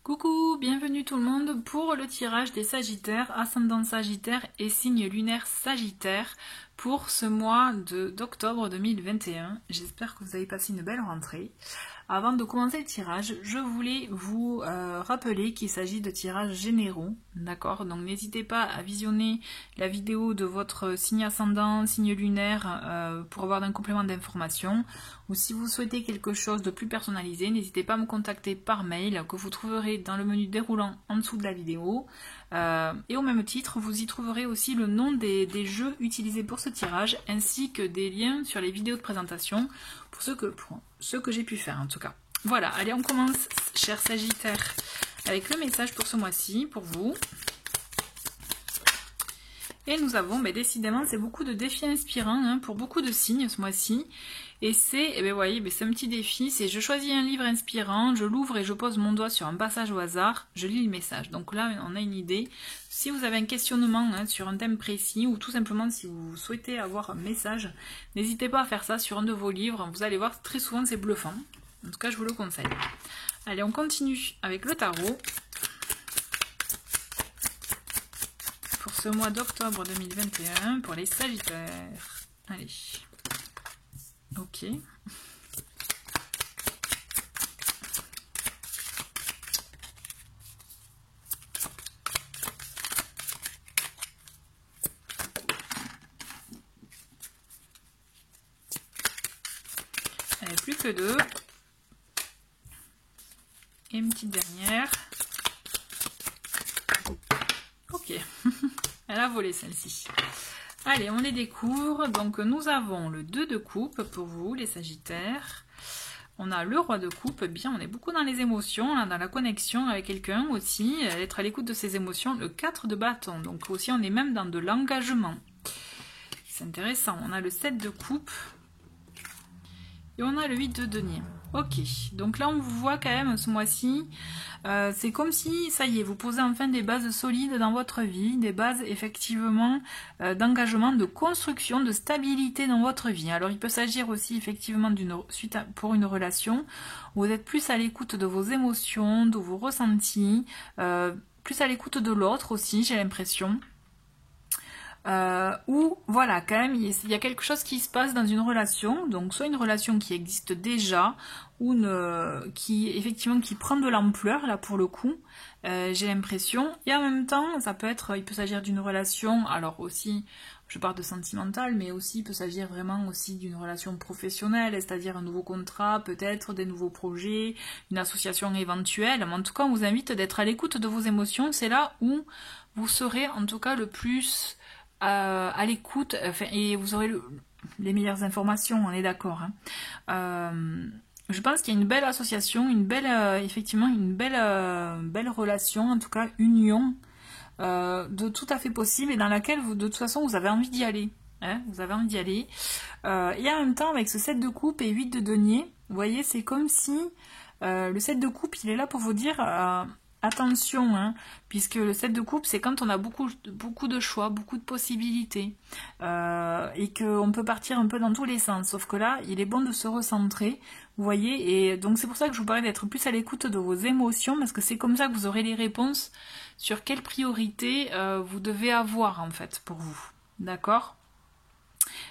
Coucou, bienvenue tout le monde pour le tirage des Sagittaires, ascendant Sagittaire et signe lunaire Sagittaire pour ce mois d'octobre 2021. J'espère que vous avez passé une belle rentrée. Avant de commencer le tirage, je voulais vous rappeler qu'il s'agit de tirages généraux, d'accord? Donc n'hésitez pas à visionner la vidéo de votre signe ascendant, signe lunaire pour avoir un complément d'information. Ou si vous souhaitez quelque chose de plus personnalisé, n'hésitez pas à me contacter par mail que vous trouverez dans le menu déroulant en dessous de la vidéo. Et au même titre, vous y trouverez aussi le nom des jeux utilisés pour ce tirage, ainsi que des liens sur les vidéos de présentation pour ce que j'ai pu faire en tout cas. Voilà, allez on commence, chers Sagittaires, avec le message pour ce mois-ci, pour vous. Et nous avons, décidément, c'est beaucoup de défis inspirants pour beaucoup de signes ce mois-ci. Et c'est, vous voyez, c'est un petit défi, c'est je choisis un livre inspirant, je l'ouvre et je pose mon doigt sur un passage au hasard, je lis le message. Donc là, on a une idée. Si vous avez un questionnement sur un thème précis, ou tout simplement si vous souhaitez avoir un message, n'hésitez pas à faire ça sur un de vos livres. Vous allez voir, très souvent c'est bluffant. En tout cas, je vous le conseille. Allez, on continue avec le tarot. Pour ce mois d'octobre 2021, pour les Sagittaires. Allez. Ok. Allez, plus que deux. Et une petite dernière. Ok. Elle a volé celle-ci. Allez, on les découvre. Donc, nous avons le 2 de coupe pour vous, les Sagittaires. On a le roi de coupe. Bien, on est beaucoup dans les émotions, là, dans la connexion avec quelqu'un aussi. Être à l'écoute de ses émotions. Le 4 de bâton. Donc, aussi, on est même dans de l'engagement. C'est intéressant. On a le 7 de coupe. Et on a le 8 de denier. Ok, donc là on vous voit quand même ce mois-ci, c'est comme si, ça y est, vous posez enfin des bases solides dans votre vie, des bases effectivement d'engagement, de construction, de stabilité dans votre vie. Alors il peut s'agir aussi effectivement pour une relation, où vous êtes plus à l'écoute de vos émotions, de vos ressentis, plus à l'écoute de l'autre aussi, j'ai l'impression. Où voilà, quand même il y a quelque chose qui se passe dans une relation, donc soit une relation qui existe déjà ou qui effectivement qui prend de l'ampleur là pour le coup, j'ai l'impression, et en même temps il peut s'agir d'une relation, alors aussi je parle de sentimental, mais aussi il peut s'agir vraiment aussi d'une relation professionnelle, c'est-à-dire un nouveau contrat, peut-être des nouveaux projets, une association éventuelle. Mais en tout cas on vous invite d'être à l'écoute de vos émotions, c'est là où vous serez en tout cas le plus à l'écoute, et vous aurez les meilleures informations, on est d'accord. Je pense qu'il y a une belle association, une belle, effectivement, une belle relation, en tout cas union, de tout à fait possible et dans laquelle de toute façon vous avez envie d'y aller. Vous avez envie d'y aller. Et en même temps, avec ce 7 de coupe et 8 de denier, vous voyez, c'est comme si le 7 de coupe, il est là pour vous dire attention, puisque le 7 de coupe, c'est quand on a beaucoup de choix, beaucoup de possibilités, et qu'on peut partir un peu dans tous les sens. Sauf que là, il est bon de se recentrer, vous voyez, et donc c'est pour ça que je vous parlais d'être plus à l'écoute de vos émotions, parce que c'est comme ça que vous aurez les réponses sur quelle priorité vous devez avoir, en fait, pour vous. D'accord ?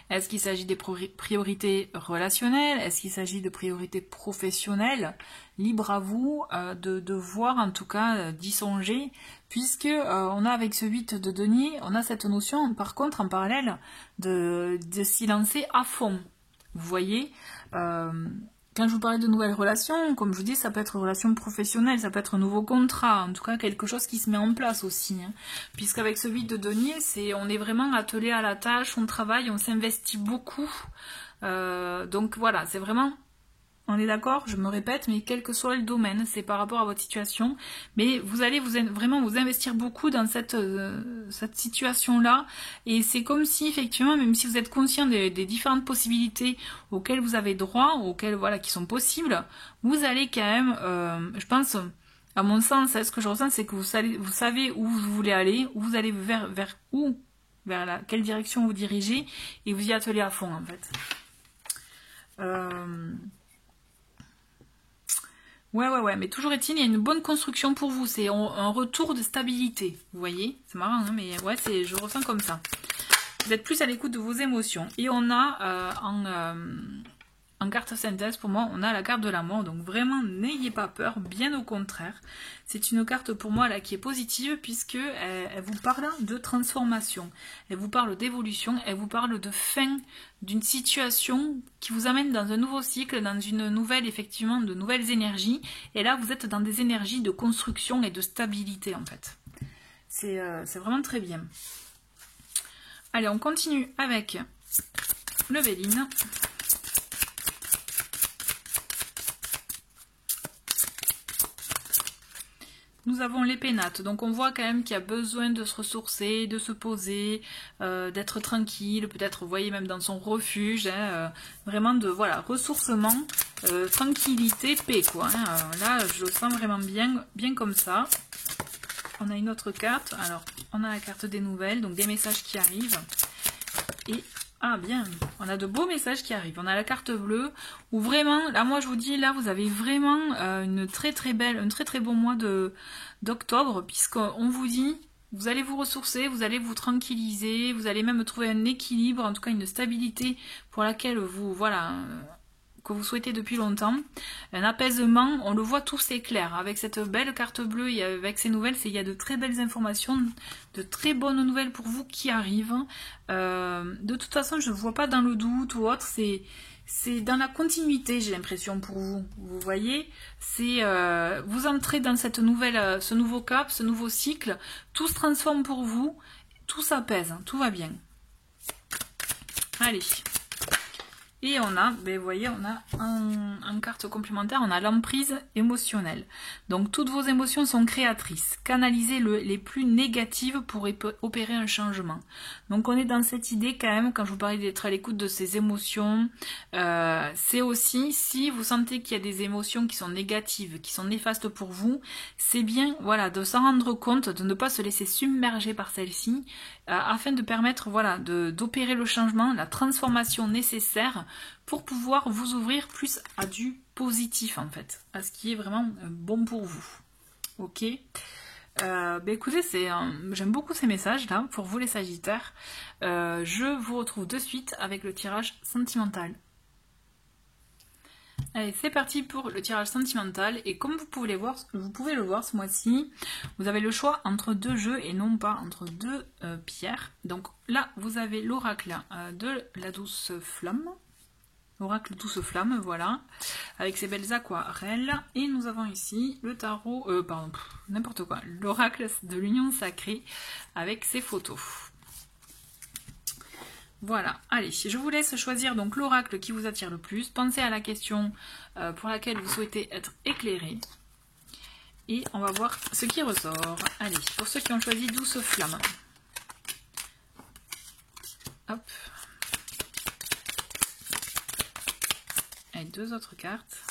Est-ce qu'il s'agit des priorités relationnelles? Est-ce qu'il s'agit de priorités professionnelles? Libre à vous de voir, en tout cas, d'y songer, puisque on a avec ce 8 de denier, on a cette notion, par contre, en parallèle, de s'y lancer à fond. Vous voyez, quand je vous parlais de nouvelles relations, comme je vous dis, ça peut être une relation professionnelle, ça peut être un nouveau contrat, en tout cas quelque chose qui se met en place aussi. Puisqu'avec ce 8 de denier, on est vraiment attelé à la tâche, on travaille, on s'investit beaucoup. Donc voilà, c'est vraiment, on est d'accord, je me répète, mais quel que soit le domaine, c'est par rapport à votre situation. Mais vous allez vraiment vous investir beaucoup dans cette situation-là. Et c'est comme si, effectivement, même si vous êtes conscient des différentes possibilités auxquelles vous avez droit, qui sont possibles, vous allez quand même, je pense, à mon sens, ce que je ressens, c'est que vous savez où vous voulez aller, où vous allez vers quelle direction vous dirigez, et vous y attelez à fond, en fait. Ouais, mais toujours est-il, il y a une bonne construction pour vous. C'est un retour de stabilité. Vous voyez? C'est marrant, hein, mais ouais, je ressens comme ça. Vous êtes plus à l'écoute de vos émotions. Et on a en carte synthèse, pour moi, on a la carte de l'amour. Donc vraiment, n'ayez pas peur, bien au contraire. C'est une carte pour moi là qui est positive puisque elle vous parle de transformation. Elle vous parle d'évolution. Elle vous parle de fin d'une situation qui vous amène dans un nouveau cycle, dans une nouvelle, effectivement, de nouvelles énergies. Et là, vous êtes dans des énergies de construction et de stabilité en fait. C'est vraiment très bien. Allez, on continue avec le Béline. Nous avons les pénates, donc on voit quand même qu'il y a besoin de se ressourcer, de se poser, d'être tranquille, peut-être, vous voyez, même dans son refuge, hein, vraiment de, voilà, ressourcement, tranquillité, paix, quoi. Hein. Là, je le sens vraiment bien comme ça. On a une autre carte, alors, on a la carte des nouvelles, donc des messages qui arrivent, et... Ah bien, on a de beaux messages qui arrivent. On a la carte bleue où vraiment, là moi je vous dis, là vous avez vraiment un très bon mois d'octobre puisqu'on vous dit, vous allez vous ressourcer, vous allez vous tranquilliser, vous allez même trouver un équilibre, en tout cas une stabilité pour laquelle vous, voilà, que vous souhaitez depuis longtemps, un apaisement, on le voit tout c'est clair, avec cette belle carte bleue et avec ces nouvelles, il y a de très belles informations, de très bonnes nouvelles pour vous qui arrivent. De toute façon, je ne vois pas dans le doute ou autre, c'est dans la continuité, j'ai l'impression pour vous. Vous voyez, c'est vous entrez dans cette nouvelle, ce nouveau cap, ce nouveau cycle, tout se transforme pour vous, tout s'apaise, tout va bien. Allez. Et on a, ben vous voyez, on a en carte complémentaire, on a l'emprise émotionnelle. Donc toutes vos émotions sont créatrices. Canalisez les plus négatives pour opérer un changement. Donc on est dans cette idée quand même, quand je vous parlais d'être à l'écoute de ces émotions, c'est aussi, si vous sentez qu'il y a des émotions qui sont négatives, qui sont néfastes pour vous, c'est bien, voilà, de s'en rendre compte, de ne pas se laisser submerger par celles-ci, afin de permettre, voilà, d'opérer le changement, la transformation nécessaire pour pouvoir vous ouvrir plus à du positif en fait, à ce qui est vraiment bon pour vous. Ok, écoutez, j'aime beaucoup ces messages là pour vous les Sagittaires. Je vous retrouve de suite avec le tirage sentimental. Allez, c'est parti pour le tirage sentimental et comme vous pouvez le voir ce mois-ci, vous avez le choix entre deux jeux et non pas entre deux pierres. Donc là, vous avez l'oracle de la douce flamme, l'oracle douce flamme, voilà, avec ses belles aquarelles. Et nous avons ici le tarot, n'importe quoi, l'oracle de l'union sacrée avec ses photos. Voilà, allez, je vous laisse choisir donc l'oracle qui vous attire le plus. Pensez à la question pour laquelle vous souhaitez être éclairé. Et on va voir ce qui ressort. Allez, pour ceux qui ont choisi douce flamme. Hop. Allez, deux autres cartes.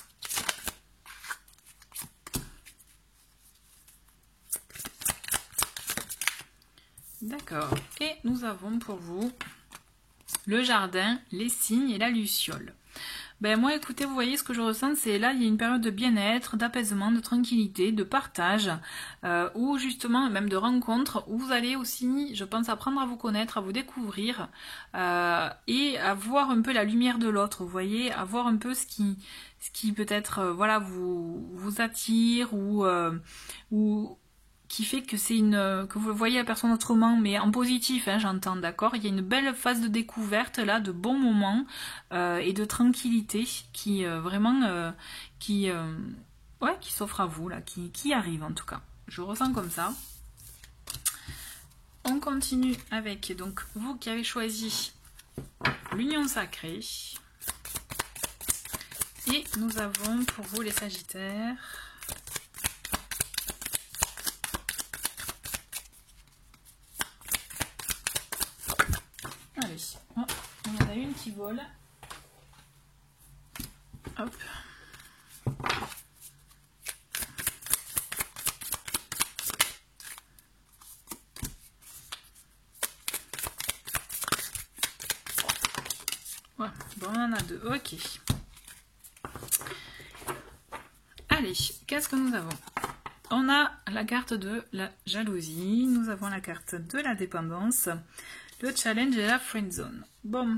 D'accord. Et nous avons pour vous le jardin, les cygnes et la luciole. Ben moi, écoutez, vous voyez ce que je ressens, c'est là, il y a une période de bien-être, d'apaisement, de tranquillité, de partage, ou justement, même de rencontre, où vous allez aussi, je pense, apprendre à vous connaître, à vous découvrir, et à voir un peu la lumière de l'autre, vous voyez, à voir un peu ce qui peut-être, voilà, vous attire, ou qui fait que que vous voyez la personne autrement, mais en positif, hein, j'entends, d'accord. Il y a une belle phase de découverte là, de bons moments et de tranquillité qui vraiment qui s'offre à vous là, qui arrive en tout cas. Je ressens comme ça. On continue avec donc vous qui avez choisi l'union sacrée. Et nous avons pour vous les Sagittaires. Allez, oh, il y en a une qui vole. Hop. Voilà, bon, on en a deux, ok. Allez, qu'est-ce que nous avons? On a la carte de la jalousie, nous avons la carte de la dépendance, le challenge et la friend zone. Bon,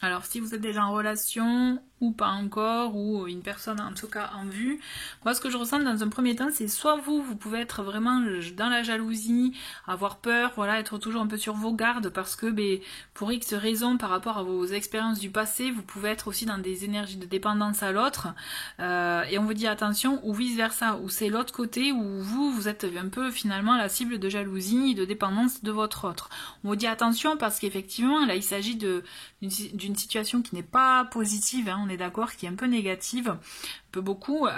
alors si vous êtes déjà en relation ou pas encore, ou une personne en tout cas en vue, moi ce que je ressens dans un premier temps, c'est soit vous pouvez être vraiment dans la jalousie, avoir peur, voilà, être toujours un peu sur vos gardes parce que pour X raisons par rapport à vos expériences du passé, vous pouvez être aussi dans des énergies de dépendance à l'autre, et on vous dit attention, ou vice versa, ou c'est l'autre côté où vous êtes un peu finalement la cible de jalousie et de dépendance de votre autre. On vous dit attention parce qu'effectivement là il s'agit d'une situation qui n'est pas positive, hein, on est d'accord, qui est un peu négative, un peu beaucoup,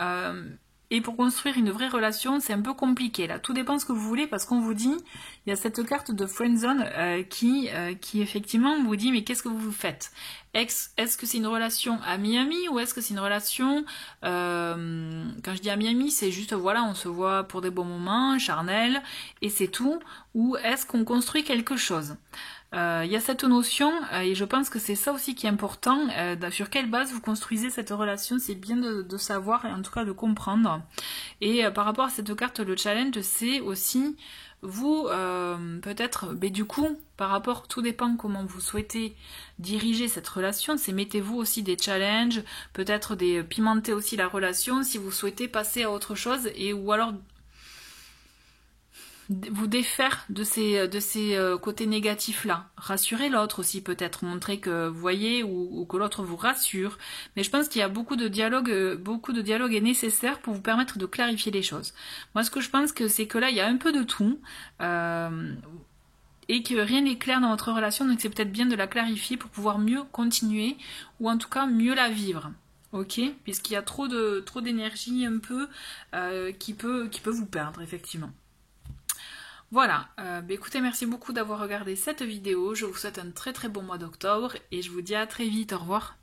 et pour construire une vraie relation, c'est un peu compliqué, là, tout dépend de ce que vous voulez, parce qu'on vous dit, il y a cette carte de friendzone qui effectivement vous dit, mais qu'est-ce que vous faites? Est-ce que c'est une relation ami-ami, ou est-ce que c'est une relation, quand je dis ami-ami, c'est juste, voilà, on se voit pour des bons moments, charnel, et c'est tout, ou est-ce qu'on construit quelque chose? Il y a cette notion, et je pense que c'est ça aussi qui est important, sur quelle base vous construisez cette relation, c'est bien de savoir, et en tout cas de comprendre. Et par rapport à cette carte, le challenge, c'est aussi, vous, peut-être, du coup, par rapport, tout dépend comment vous souhaitez diriger cette relation, c'est mettez-vous aussi des challenges, peut-être pimenter aussi la relation, si vous souhaitez passer à autre chose, ou alors vous défaire de ces côtés négatifs là. Rassurer l'autre aussi peut-être, montrer que vous voyez ou que l'autre vous rassure. Mais je pense qu'il y a beaucoup de dialogue est nécessaire pour vous permettre de clarifier les choses. Moi ce que je pense c'est que là il y a un peu de tout et que rien n'est clair dans votre relation, donc c'est peut-être bien de la clarifier pour pouvoir mieux continuer ou en tout cas mieux la vivre. Ok, puisqu'il y a trop d'énergie un peu qui peut vous perdre effectivement. Voilà, écoutez, merci beaucoup d'avoir regardé cette vidéo, je vous souhaite un très très bon mois d'octobre et je vous dis à très vite, au revoir.